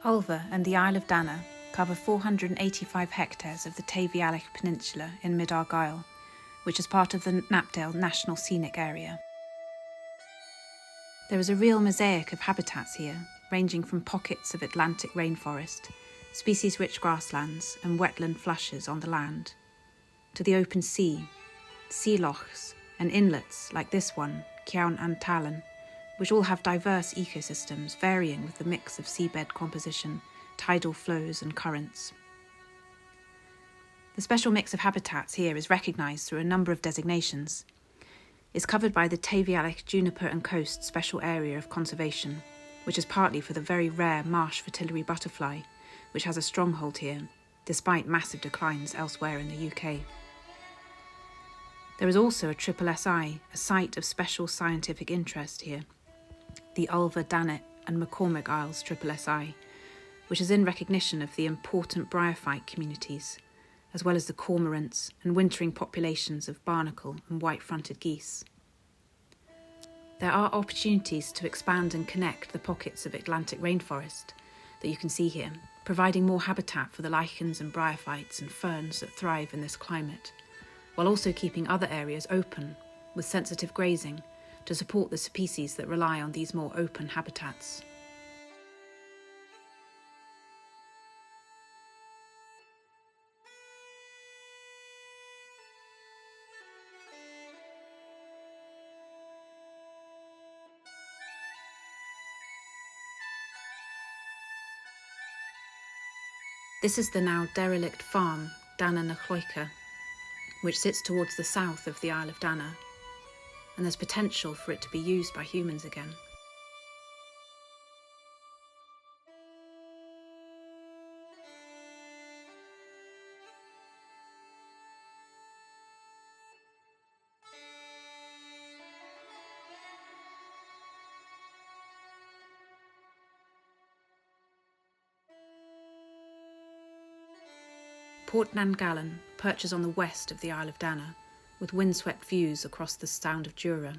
Ulva and the Isle of Danna cover 485 hectares of the Tayvallich Peninsula in mid-Argyll, which is part of the Knapdale National Scenic Area. There is a real mosaic of habitats here, ranging from pockets of Atlantic rainforest, species-rich grasslands and wetland flushes on the land, to the open sea, sea lochs and inlets like this one, Ciawn an Talan, which all have diverse ecosystems varying with the mix of seabed composition, tidal flows and currents. The special mix of habitats here is recognised through a number of designations. It's covered by the Tayvallich Juniper and Coast Special Area of Conservation, which is partly for the very rare marsh fritillary butterfly, which has a stronghold here, despite massive declines elsewhere in the UK. There is also a SSSI, a site of special scientific interest here, the Ulva, Danna and McCormick Isles SSSI, which is in recognition of the important bryophyte communities, as well as the cormorants and wintering populations of barnacle and white-fronted geese. There are opportunities to expand and connect the pockets of Atlantic rainforest that you can see here, providing more habitat for the lichens and bryophytes and ferns that thrive in this climate, while also keeping other areas open with sensitive grazing to support the species that rely on these more open habitats. This is the now derelict farm, Danna and Ulva, which sits towards the south of the Isle of Danna, and there's potential for it to be used by humans again. Port Nangallan perches on the west of the Isle of Danna, with windswept views across the Sound of Jura.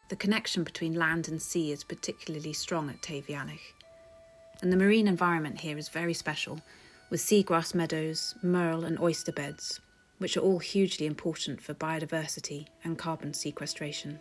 The connection between land and sea is particularly strong at Tayvallich, and the marine environment here is very special, with seagrass meadows, merle and oyster beds, which are all hugely important for biodiversity and carbon sequestration.